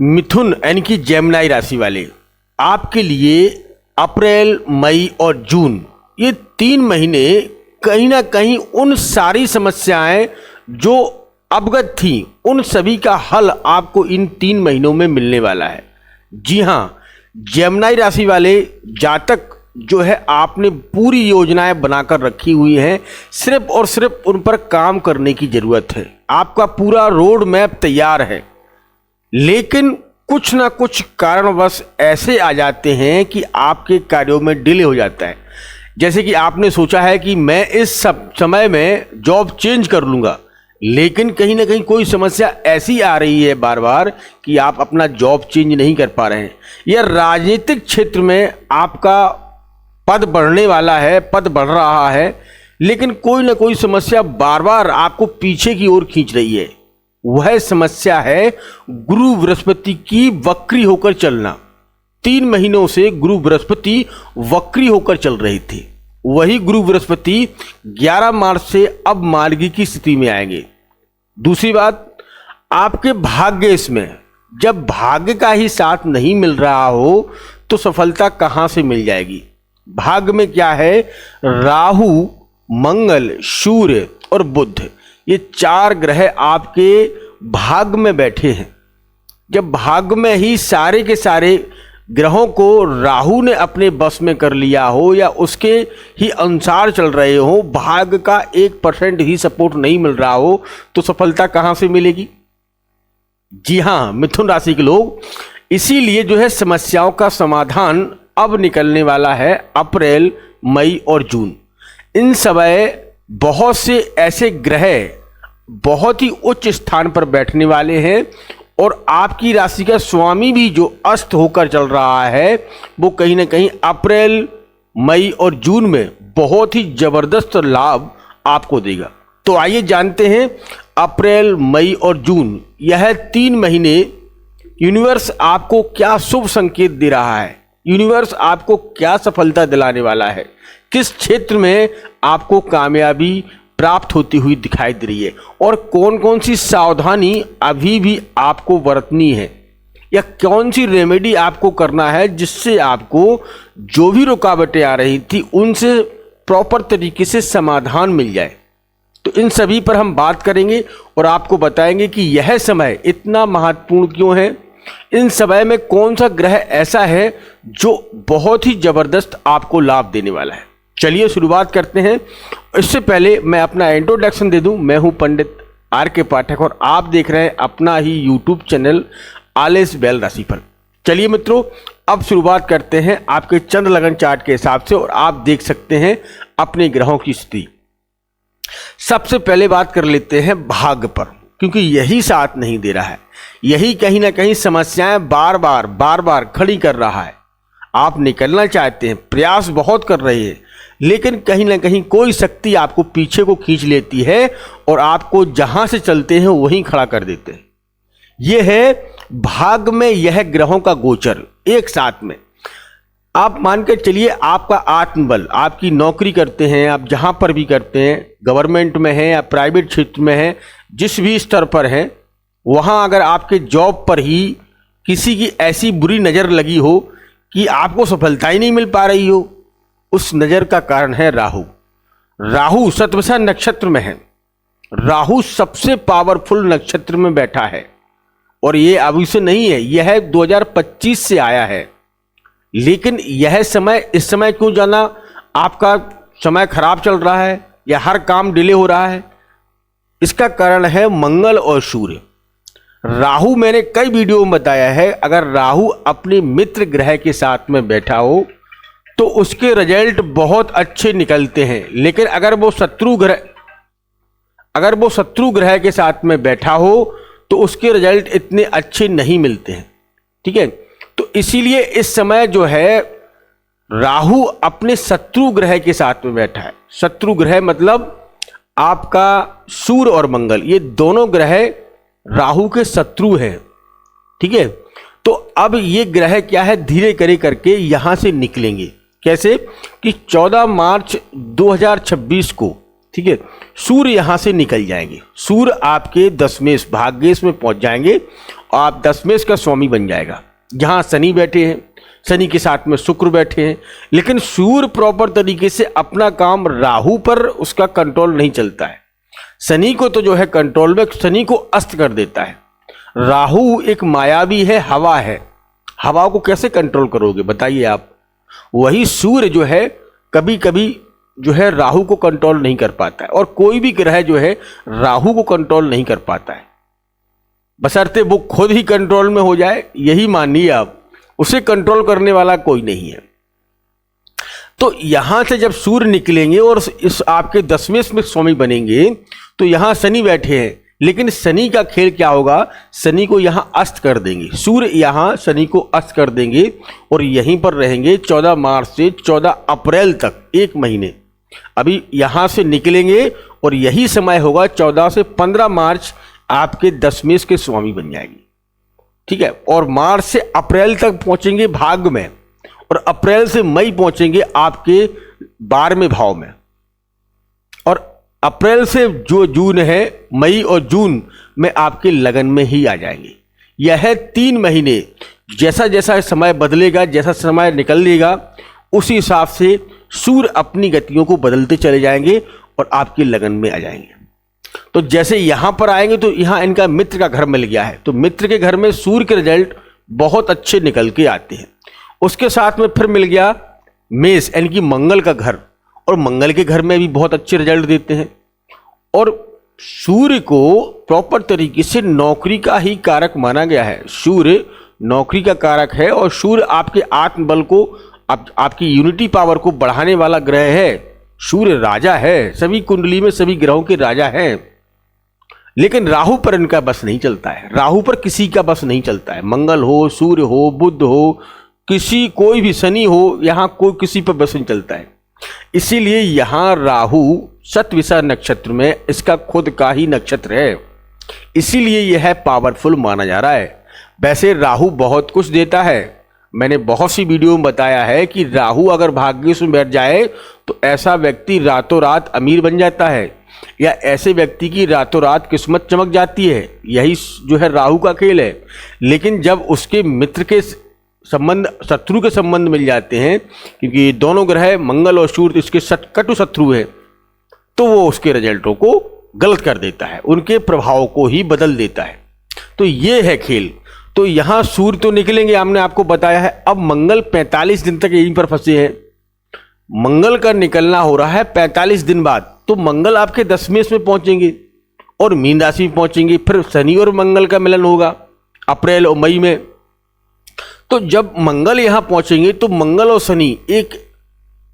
मिथुन यानी कि जेमिनी राशि वाले, आपके लिए अप्रैल, मई और जून ये 3 महीने कहीं ना कहीं उन सारी समस्याएं जो अवगत थी उन सभी का हल आपको इन 3 महीनों में मिलने वाला है। जी हाँ, जेमिनी राशि वाले जातक जो है आपने पूरी योजनाएं बनाकर रखी हुई हैं, सिर्फ और सिर्फ उन पर काम करने की जरूरत है। आपका पूरा रोड मैप तैयार है, लेकिन कुछ ना कुछ कारणवश ऐसे आ जाते हैं कि आपके कार्यों में डिले हो जाता है। जैसे कि आपने सोचा है कि मैं इस समय में जॉब चेंज कर लूँगा, लेकिन कहीं ना कहीं कोई समस्या ऐसी आ रही है बार बार कि आप अपना जॉब चेंज नहीं कर पा रहे हैं। या राजनीतिक क्षेत्र में आपका पद बढ़ने वाला है, पद बढ़ रहा है, लेकिन कोई ना कोई समस्या बार बार आपको पीछे की ओर खींच रही है। वह समस्या है गुरु बृहस्पति की वक्री होकर चलना। 3 महीनों से गुरु बृहस्पति वक्री होकर चल रहे थे। वही गुरु बृहस्पति 11 मार्च से अब मार्गी की स्थिति में आएंगे। दूसरी बात, आपके भाग्य इसमें जब भाग्य का ही साथ नहीं मिल रहा हो तो सफलता कहां से मिल जाएगी। भाग्य में क्या है, राहु, मंगल, सूर्य और बुध, ये 4 ग्रह आपके भाग्य में बैठे हैं। जब भाग्य में ही सारे के सारे ग्रहों को राहु ने अपने बस में कर लिया हो या उसके ही अनुसार चल रहे हो, भाग्य का 1% ही सपोर्ट नहीं मिल रहा हो, तो सफलता कहां से मिलेगी। जी हां मिथुन राशि के लोग, इसीलिए जो है समस्याओं का समाधान अब निकलने वाला है अप्रैल, मई और जून। इन समय बहुत से ऐसे ग्रह बहुत ही उच्च स्थान पर बैठने वाले हैं और आपकी राशि का स्वामी भी जो अस्त होकर चल रहा है वो कहीं ना कहीं अप्रैल, मई और जून में बहुत ही जबरदस्त लाभ आपको देगा। तो आइए जानते हैं अप्रैल, मई और जून यह 3 महीने यूनिवर्स आपको क्या शुभ संकेत दे रहा है, यूनिवर्स आपको क्या सफलता दिलाने वाला है, किस क्षेत्र में आपको कामयाबी प्राप्त होती हुई दिखाई दे रही है और कौन कौन सी सावधानी अभी भी आपको बरतनी है या कौन सी रेमेडी आपको करना है जिससे आपको जो भी रुकावटें आ रही थी उनसे प्रॉपर तरीके से समाधान मिल जाए। तो इन सभी पर हम बात करेंगे और आपको बताएंगे कि यह समय इतना महत्वपूर्ण क्यों है, इन समय में कौन सा ग्रह ऐसा है जो बहुत ही जबरदस्त आपको लाभ देने वाला है। चलिए शुरुआत करते हैं। इससे पहले मैं अपना इंट्रोडक्शन दे दूं। मैं हूं पंडित आर.के. पाठक और आप देख रहे हैं अपना ही यूट्यूब चैनल आलेस बैल राशि पर। चलिए मित्रों, अब शुरुआत करते हैं आपके चंद्र लगन चार्ट के हिसाब से और आप देख सकते हैं अपने ग्रहों की स्थिति। सबसे पहले बात कर लेते हैं भाग्य पर, क्योंकि यही साथ नहीं दे रहा है, यही कहीं ना कहीं समस्याएं बार बार खड़ी कर रहा है। आप निकलना चाहते हैं, प्रयास बहुत कर रहे हैं, लेकिन कहीं ना कहीं कोई शक्ति आपको पीछे को खींच लेती है और आपको जहां से चलते हैं वहीं खड़ा कर देते हैं। यह है भाग्य में यह ग्रहों का गोचर एक साथ में। आप मान के चलिए आपका आत्मबल, आपकी नौकरी करते हैं, आप जहां पर भी करते हैं, गवर्नमेंट में है या प्राइवेट क्षेत्र में है, जिस भी स्तर पर है, वहां अगर आपके जॉब पर ही किसी की ऐसी बुरी नज़र लगी हो कि आपको सफलता ही नहीं मिल पा रही हो, उस नज़र का कारण है राहु। राहु शतभिषा नक्षत्र में है। राहु सबसे पावरफुल नक्षत्र में बैठा है और ये अभी से नहीं है, यह 2025 से आया है। लेकिन यह समय, इस समय क्यों जाना आपका समय खराब चल रहा है या हर काम डिले हो रहा है, इसका कारण है मंगल और सूर्य। राहु मैंने कई वीडियो में बताया है, अगर राहु अपने मित्र ग्रह के साथ में बैठा हो तो उसके रिजल्ट बहुत अच्छे निकलते हैं, लेकिन अगर वो शत्रु ग्रह के साथ में बैठा हो तो उसके रिजल्ट इतने अच्छे नहीं मिलते हैं। ठीक है, तो इसीलिए इस समय जो है राहु अपने शत्रु ग्रह के साथ में बैठा है। शत्रु ग्रह मतलब आपका सूर्य और मंगल, ये दोनों ग्रह राहु के शत्रु हैं। ठीक है, तो अब ये ग्रह क्या है, धीरे करे करके यहां से निकलेंगे। कैसे कि 14 मार्च 2026 को ठीक है। सूर्य यहां से निकल जाएंगे, सूर्य आपके दशमेश भाग्येश में पहुंच जाएंगे और आप दशमेश का स्वामी बन जाएगा। जहां शनि बैठे हैं, शनि के साथ में शुक्र बैठे हैं, लेकिन सूर्य प्रॉपर तरीके से अपना काम राहु पर उसका कंट्रोल नहीं चलता है। शनि को तो जो है कंट्रोल में, शनि को अस्त कर देता है। राहु एक मायावी है, हवा है, हवा को कैसे कंट्रोल करोगे बताइए आप। वही सूर्य जो है कभी कभी जो है राहु को कंट्रोल नहीं कर पाता है, और कोई भी ग्रह जो है राहु को कंट्रोल नहीं कर पाता है, बशर्ते वो खुद ही कंट्रोल में हो जाए। यही मानिए आप, उसे कंट्रोल करने वाला कोई नहीं है। तो यहां से जब सूर्य निकलेंगे और इस आपके दशमेश में स्वामी बनेंगे, तो यहां शनि बैठे हैं, लेकिन शनि का खेल क्या होगा, शनि को यहां अस्त कर देंगे। सूर्य यहां शनि को अस्त कर देंगे और यहीं पर रहेंगे 14 मार्च से 14 अप्रैल तक, 1 महीने। अभी यहां से निकलेंगे और यही समय होगा 14 से 15 मार्च आपके दशमेश के स्वामी बन जाएंगे, ठीक है। और मार्च से अप्रैल तक पहुंचेंगे भाग्य में, और अप्रैल से मई पहुंचेंगे आपके 12वें भाव में, और अप्रैल से जो जून है, मई और जून में आपके लगन में ही आ जाएंगे। यह 3 महीने जैसा जैसा समय बदलेगा, जैसा समय निकलेगा, उसी हिसाब से सूर्य अपनी गतियों को बदलते चले जाएंगे और आपके लगन में आ जाएंगे। तो जैसे यहां पर आएंगे तो यहां इनका मित्र का घर मिल गया है, तो मित्र के घर में सूर्य के रिजल्ट बहुत अच्छे निकल के आते हैं। उसके साथ में फिर मिल गया मेष यानी कि मंगल का घर, और मंगल के घर में भी बहुत अच्छे रिजल्ट देते हैं। और सूर्य को प्रॉपर तरीके से नौकरी का ही कारक माना गया है। सूर्य नौकरी का कारक है, और सूर्य आपके आत्मबल को, आपकी यूनिटी पावर को बढ़ाने वाला ग्रह है। सूर्य राजा है, सभी कुंडली में सभी ग्रहों के राजा हैं, लेकिन राहु पर इनका बस नहीं चलता है। राहु पर किसी का बस नहीं चलता है। मंगल हो, सूर्य हो, बुध हो, किसी कोई भी, शनि हो, यहां कोई किसी पर बस नहीं चलता है। इसीलिए यहां राहु शतविषा नक्षत्र में, इसका खुद का ही नक्षत्र है, इसीलिए यह पावरफुल माना जा रहा है। वैसे राहु बहुत कुछ देता है, मैंने बहुत सी वीडियो में बताया है कि राहु अगर भाग्य में बैठ जाए तो ऐसा व्यक्ति रातों रात अमीर बन जाता है, या ऐसे व्यक्ति की रातों रात किस्मत चमक जाती है। यही जो है राहु का खेल है। लेकिन जब उसके मित्र के संबंध, शत्रु के संबंध मिल जाते हैं, क्योंकि दोनों ग्रह मंगल और सूर्य इसके कटु शत्रु है, तो वो उसके रिजल्टों को गलत कर देता है, उनके प्रभाव को ही बदल देता है। तो ये है खेल। तो यहां सूर्य तो निकलेंगे, हमने आपको बताया है। अब मंगल 45 दिन तक यहीं पर फंसे हैं। मंगल का निकलना हो रहा है 45 दिन बाद, तो मंगल आपके दशमेश में पहुंचेंगे और मीन राशि में पहुंचेंगे। फिर शनि और मंगल का मिलन होगा अप्रैल और मई में। तो जब मंगल यहां पहुंचेंगे तो मंगल और शनि एक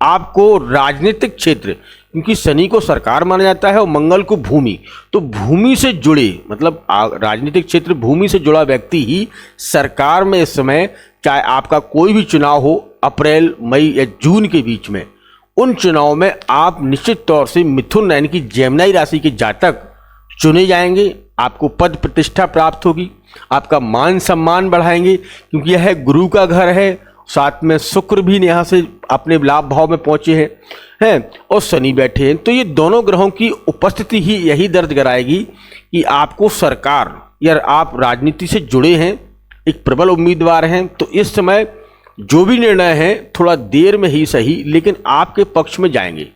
आपको राजनीतिक क्षेत्र, क्योंकि शनि को सरकार माना जाता है और मंगल को भूमि, तो भूमि से जुड़े, मतलब राजनीतिक क्षेत्र, भूमि से जुड़ा व्यक्ति ही सरकार में इस समय, चाहे आपका कोई भी चुनाव हो अप्रैल, मई या जून के बीच में, उन चुनाव में आप निश्चित तौर से मिथुन यानी कि जेमिनी राशि के जातक चुने जाएंगे। आपको पद प्रतिष्ठा प्राप्त होगी, आपका मान सम्मान बढ़ाएंगे, क्योंकि यह गुरु का घर है। साथ में शुक्र भी यहाँ से अपने लाभ भाव में पहुंचे हैं और शनि बैठे हैं। तो ये दोनों ग्रहों की उपस्थिति ही यही दर्ज कराएगी कि आपको सरकार, या आप राजनीति से जुड़े हैं, एक प्रबल उम्मीदवार हैं, तो इस समय जो भी निर्णय है थोड़ा देर में ही सही, लेकिन आपके पक्ष में जाएंगे,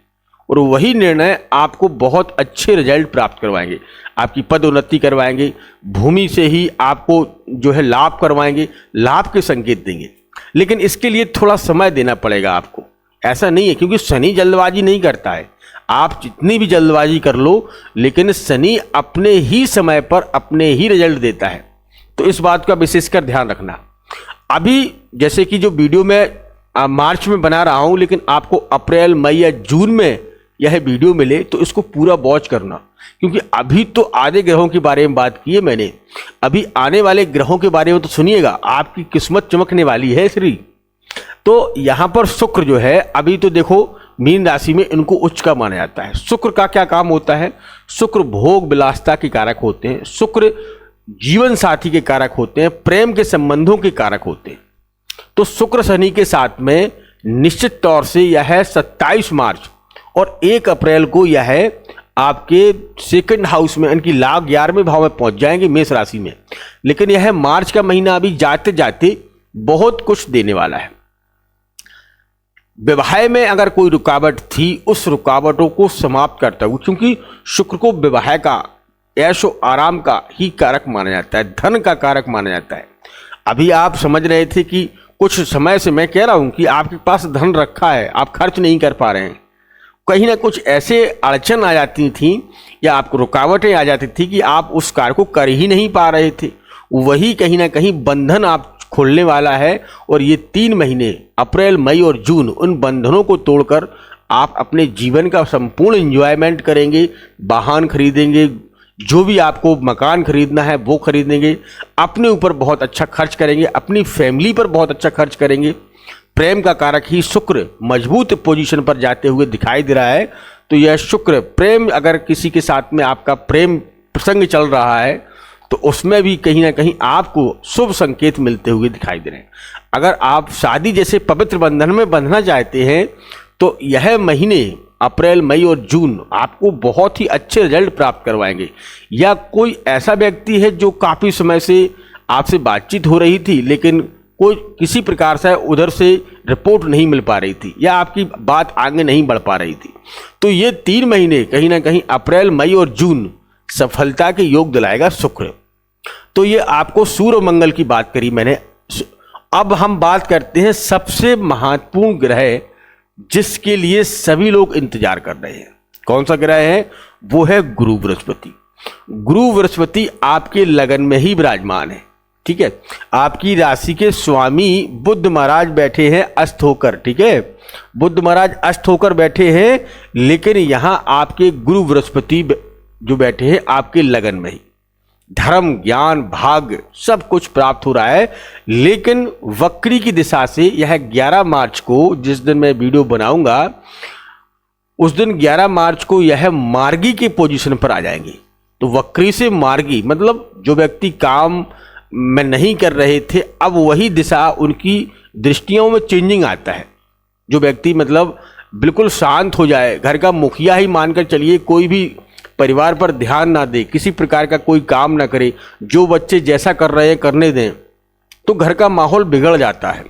और वही निर्णय आपको बहुत अच्छे रिजल्ट प्राप्त करवाएंगे। आपकी पदोन्नति करवाएंगे, भूमि से ही आपको जो है लाभ करवाएंगे, लाभ के संकेत देंगे। लेकिन इसके लिए थोड़ा समय देना पड़ेगा आपको। ऐसा नहीं है, क्योंकि शनि जल्दबाजी नहीं करता है। आप जितनी भी जल्दबाजी कर लो, लेकिन शनि अपने ही समय पर अपने ही रिजल्ट देता है। तो इस बात का विशेषकर ध्यान रखना। अभी जैसे कि जो वीडियो मैं मार्च में बना रहा हूं, लेकिन आपको अप्रैल, मई या जून में यह वीडियो मिले तो इसको पूरा वॉच करना, क्योंकि अभी तो आधे ग्रहों के बारे में बात की है मैंने, अभी आने वाले ग्रहों के बारे में तो सुनिएगा। आपकी किस्मत चमकने वाली है श्री। तो यहां पर शुक्र जो है, अभी तो देखो मीन राशि में इनको उच्च का माना जाता है। शुक्र का क्या काम होता है? शुक्र भोग विलासता के कारक होते हैं, शुक्र जीवन साथी के कारक होते हैं, प्रेम के संबंधों के कारक होते हैं। तो शुक्र शनि के साथ में निश्चित तौर से यह 27 मार्च और 1 अप्रैल को यह आपके सेकंड हाउस में, इनकी लाभ 11वें भाव में पहुंच जाएंगे, मेष राशि में। लेकिन यह मार्च का महीना अभी जाते जाते बहुत कुछ देने वाला है। विवाह में अगर कोई रुकावट थी, उस रुकावटों को समाप्त करता हुआ, क्योंकि शुक्र को विवाह का, ऐशो आराम का ही कारक माना जाता है, धन का कारक माना जाता है। अभी आप समझ रहे थे कि कुछ समय से मैं कह रहा हूं कि आपके पास धन रखा है, आप खर्च नहीं कर पा रहे हैं, कहीं ना कुछ ऐसे अड़चन आ जाती थी या आपको रुकावटें आ जाती थी कि आप उस कार्य को कर ही नहीं पा रहे थे। वही कहीं ना कहीं बंधन आप खोलने वाला है। और ये 3 महीने अप्रैल, मई और जून, उन बंधनों को तोड़कर आप अपने जीवन का संपूर्ण एंजॉयमेंट करेंगे, वाहन खरीदेंगे, जो भी आपको मकान खरीदना है वो खरीदेंगे, अपने ऊपर बहुत अच्छा खर्च करेंगे, अपनी फैमिली पर बहुत अच्छा खर्च करेंगे। प्रेम का कारक ही शुक्र मजबूत पोजीशन पर जाते हुए दिखाई दे रहा है। तो यह शुक्र प्रेम, अगर किसी के साथ में आपका प्रेम प्रसंग चल रहा है तो उसमें भी कहीं ना कहीं आपको शुभ संकेत मिलते हुए दिखाई दे रहे हैं। अगर आप शादी जैसे पवित्र बंधन में बंधना चाहते हैं तो यह महीने अप्रैल, मई और जून आपको बहुत ही अच्छे रिजल्ट प्राप्त करवाएंगे। या कोई ऐसा व्यक्ति है जो काफ़ी समय से आपसे बातचीत हो रही थी लेकिन कोई किसी प्रकार से उधर से रिपोर्ट नहीं मिल पा रही थी या आपकी बात आगे नहीं बढ़ पा रही थी, तो ये 3 महीने कहीं ना कहीं अप्रैल, मई और जून सफलता के योग दिलाएगा शुक्र। तो ये आपको सूर्य और मंगल की बात करी मैंने। अब हम बात करते हैं सबसे महत्वपूर्ण ग्रह जिसके लिए सभी लोग इंतजार कर रहे हैं। कौन सा ग्रह है? वो है गुरु बृहस्पति। गुरु बृहस्पति आपके लगन में ही विराजमान है। ठीक है, आपकी राशि के स्वामी बुध महाराज बैठे हैं अस्त होकर। ठीक है, बुध महाराज अस्त होकर बैठे हैं, लेकिन यहां आपके गुरु बृहस्पति जो बैठे हैं आपके लगन में ही। धर्म, ज्ञान, भाग्य सब कुछ प्राप्त हो रहा है। लेकिन वक्री की दिशा से यह 11 मार्च को, जिस दिन मैं वीडियो बनाऊंगा उस दिन 11 मार्च को यह मार्गी के पोजीशन पर आ जाएंगे। तो वक्री से मार्गी मतलब जो व्यक्ति काम में नहीं कर रहे थे, अब वही दिशा उनकी दृष्टियों में चेंजिंग आता है। जो व्यक्ति मतलब बिल्कुल शांत हो जाए, घर का मुखिया ही मानकर चलिए, कोई भी परिवार पर ध्यान ना दे, किसी प्रकार का कोई काम ना करे, जो बच्चे जैसा कर रहे हैं करने दें, तो घर का माहौल बिगड़ जाता है,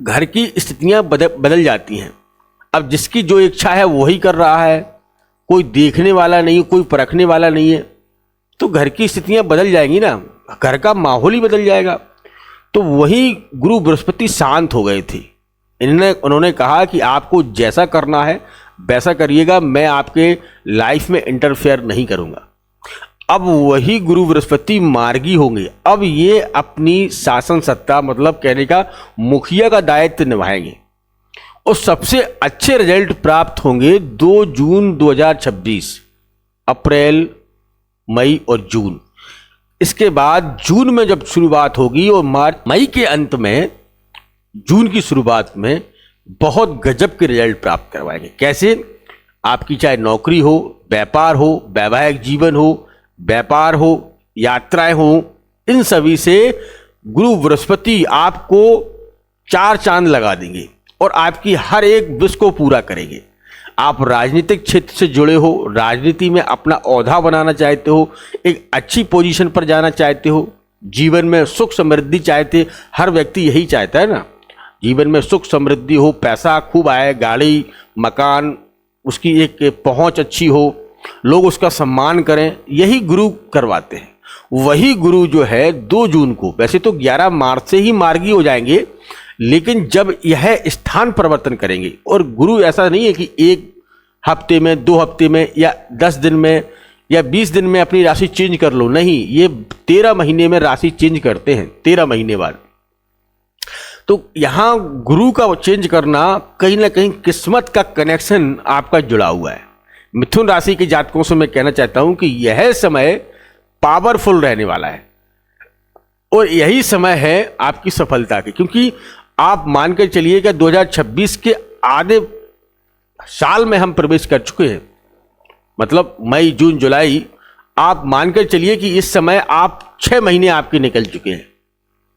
घर की स्थितियां बदल जाती हैं। अब जिसकी जो इच्छा है वही कर रहा है, कोई देखने वाला नहीं, कोई परखने वाला नहीं है, तो घर की स्थितियां बदल जाएंगी ना, घर का माहौल ही बदल जाएगा। तो वही गुरु बृहस्पति शांत हो गए थे। उन्होंने कहा कि आपको जैसा करना है वैसा करिएगा, मैं आपके लाइफ में इंटरफेयर नहीं करूंगा। अब वही गुरु बृहस्पति मार्गी होंगे। अब ये अपनी शासन सत्ता मतलब कहने का मुखिया का दायित्व निभाएंगे और सबसे अच्छे रिजल्ट प्राप्त होंगे 2 जून 2026, अप्रैल, मई और जून। इसके बाद जून में जब शुरुआत होगी और मई के अंत में जून की शुरुआत में बहुत गजब के रिजल्ट प्राप्त करवाएंगे। कैसे? आपकी चाहे नौकरी हो, व्यापार हो, वैवाहिक जीवन हो, व्यापार हो, यात्राएं हो, इन सभी से गुरु बृहस्पति आपको 4 चांद लगा देंगे और आपकी हर एक विश को पूरा करेंगे। आप राजनीतिक क्षेत्र से जुड़े हो, राजनीति में अपना औहदा बनाना चाहते हो, एक अच्छी पोजीशन पर जाना चाहते हो, जीवन में सुख समृद्धि चाहते, हर व्यक्ति यही चाहता है ना, जीवन में सुख समृद्धि हो, पैसा खूब आए, गाड़ी, मकान, उसकी एक पहुंच अच्छी हो, लोग उसका सम्मान करें, यही गुरु करवाते हैं। वही गुरु जो है 2 जून को, वैसे तो 11 मार्च से ही मार्गी हो जाएंगे, लेकिन जब यह स्थान परिवर्तन करेंगे, और गुरु ऐसा नहीं है कि 1 हफ्ते में, 2 हफ्ते में या 10 दिन में या 20 दिन में अपनी राशि चेंज कर लो, नहीं, ये 13 महीने में राशि चेंज करते हैं, 13 महीने बाद। तो यहां गुरु का चेंज करना कहीं ना कहीं किस्मत का कनेक्शन आपका जुड़ा हुआ है। मिथुन राशि के जातकों से मैं कहना चाहता हूं कि यह समय पावरफुल रहने वाला है और यही समय है आपकी सफलता की, क्योंकि आप मानकर चलिए कि 2026 के आधे साल में हम प्रवेश कर चुके हैं। मतलब मई, जून, जुलाई, आप मानकर चलिए कि इस समय आप 6 महीने आपके निकल चुके हैं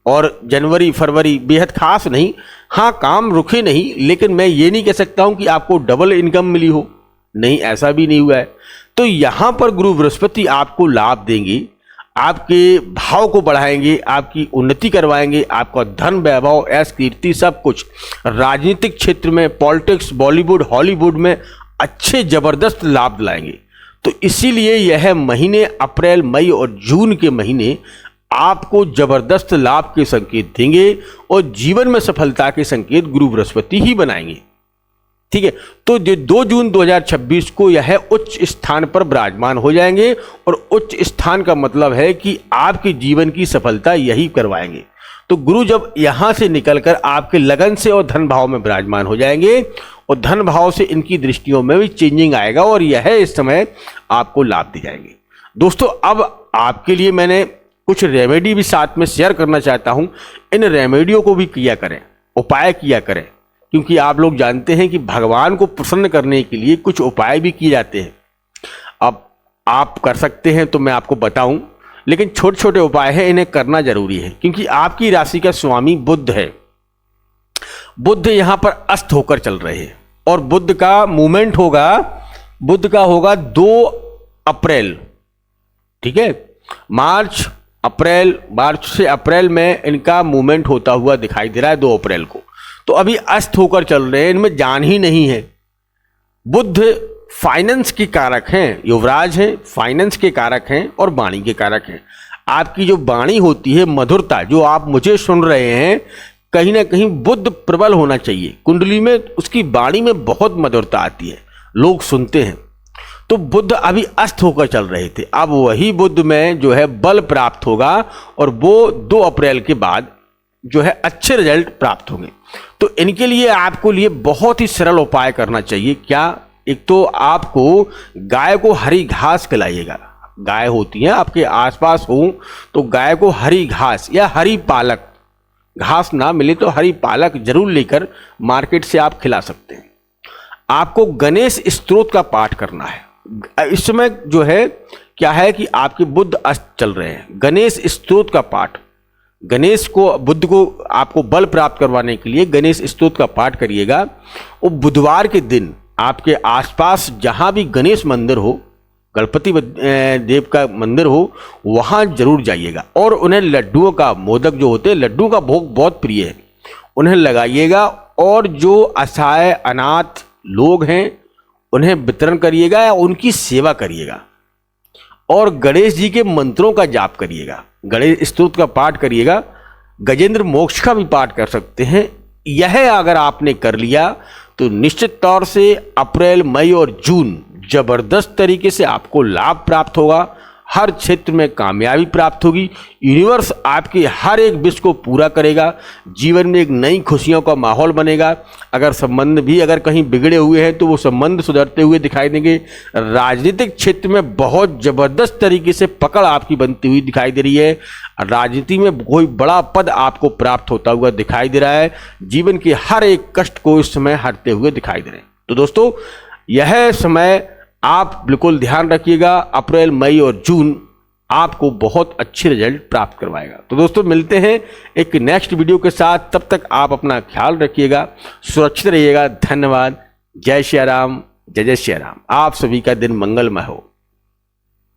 और जनवरी, फरवरी बेहद खास नहीं। हाँ, काम रुके नहीं, लेकिन मैं ये नहीं कह सकता हूं कि आपको डबल इनकम मिली हो, नहीं, ऐसा भी नहीं हुआ है। तो यहाँ पर गुरु बृहस्पति आपको लाभ देंगे, आपके भाव को बढ़ाएंगे, आपकी उन्नति करवाएंगे, आपका धन, वैभव, ऐश, कीर्ति सब कुछ राजनीतिक क्षेत्र में, पॉलिटिक्स, बॉलीवुड, हॉलीवुड में अच्छे जबरदस्त लाभ दिलाएंगे। तो इसीलिए यह महीने अप्रैल, मई और जून के महीने आपको जबरदस्त लाभ के संकेत देंगे और जीवन में सफलता के संकेत गुरु बृहस्पति ही बनाएंगे। ठीक है, तो जो 2 जून 2026 को यह उच्च स्थान पर विराजमान हो जाएंगे और उच्च स्थान का मतलब है कि आपके जीवन की सफलता यही करवाएंगे। तो गुरु जब यहां से निकलकर आपके लगन से और धन भाव में विराजमान हो जाएंगे और धन भाव से इनकी दृष्टियों में भी चेंजिंग आएगा और यह इस समय आपको लाभ दे जाएंगे। दोस्तों, अब आपके लिए मैंने कुछ रेमेडी भी साथ में शेयर करना चाहता हूं। इन रेमेडियों को भी किया करें, उपाय किया करें, क्योंकि आप लोग जानते हैं कि भगवान को प्रसन्न करने के लिए कुछ उपाय भी किए जाते हैं। अब आप कर सकते हैं तो मैं आपको बताऊं, लेकिन छोटे छोटे उपाय हैं, इन्हें करना जरूरी है, क्योंकि आपकी राशि का स्वामी बुध है। बुध यहां पर अस्त होकर चल रहे हैं और बुध का मूवमेंट होगा, बुध का होगा 2 अप्रैल। ठीक है, मार्च से अप्रैल में इनका मूवमेंट होता हुआ दिखाई दे रहा है 2 अप्रैल को। तो अभी अस्त होकर चल रहे हैं, इनमें जान ही नहीं है। बुध फाइनेंस के कारक हैं, युवराज हैं, फाइनेंस के कारक हैं और वाणी के कारक हैं। आपकी जो वाणी होती है, मधुरता, जो आप मुझे सुन रहे हैं, कहीं ना कहीं बुध प्रबल होना चाहिए कुंडली में, उसकी वाणी में बहुत मधुरता आती है, लोग सुनते हैं। तो बुध अभी अस्त होकर चल रहे थे, अब वही बुध में जो है बल प्राप्त होगा और वो 2 अप्रैल के बाद जो है अच्छे रिजल्ट प्राप्त होंगे। तो इनके लिए आपको लिए बहुत ही सरल उपाय करना चाहिए। क्या? एक तो आपको गाय को हरी घास खिलाइएगा। गाय होती है आपके आसपास हो तो गाय को हरी घास या हरी पालक, घास ना मिले तो हरी पालक जरूर लेकर मार्केट से आप खिला सकते हैं। आपको गणेश स्तोत्र का पाठ करना है। इस समय जो है क्या है कि आपके बुध अस्त चल रहे हैं, गणेश स्तोत्र का पाठ, गणेश को, बुध को आपको बल प्राप्त करवाने के लिए गणेश स्तोत्र का पाठ करिएगा। और बुधवार के दिन आपके आसपास जहां भी गणेश मंदिर हो, गणपति देव का मंदिर हो, वहां जरूर जाइएगा और उन्हें लड्डुओं का, मोदक जो होते हैं, लड्डू का भोग बहुत प्रिय है, उन्हें लगाइएगा और जो असहाय अनाथ लोग हैं उन्हें वितरण करिएगा या उनकी सेवा करिएगा और गणेश जी के मंत्रों का जाप करिएगा, गणेश स्तोत्र का पाठ करिएगा, गजेंद्र मोक्ष का भी पाठ कर सकते हैं। यह अगर आपने कर लिया तो निश्चित तौर से अप्रैल, मई और जून जबरदस्त तरीके से आपको लाभ प्राप्त होगा, हर क्षेत्र में कामयाबी प्राप्त होगी, यूनिवर्स आपके हर एक विश को पूरा करेगा, जीवन में एक नई खुशियों का माहौल बनेगा। अगर संबंध भी अगर कहीं बिगड़े हुए हैं तो वो संबंध सुधरते हुए दिखाई देंगे। राजनीतिक क्षेत्र में बहुत जबरदस्त तरीके से पकड़ आपकी बनती हुई दिखाई दे रही है, राजनीति में कोई बड़ा पद आपको प्राप्त होता हुआ दिखाई दे रहा है, जीवन के हर एक कष्ट को इस समय हटते हुए दिखाई दे रहे हैं। तो दोस्तों, यह समय आप बिल्कुल ध्यान रखिएगा, अप्रैल, मई और जून आपको बहुत अच्छे रिजल्ट प्राप्त करवाएगा। तो दोस्तों, मिलते हैं एक नेक्स्ट वीडियो के साथ, तब तक आप अपना ख्याल रखिएगा, सुरक्षित रहिएगा। धन्यवाद। जय श्री राम, जय जय श्री राम। आप सभी का दिन मंगलमय हो।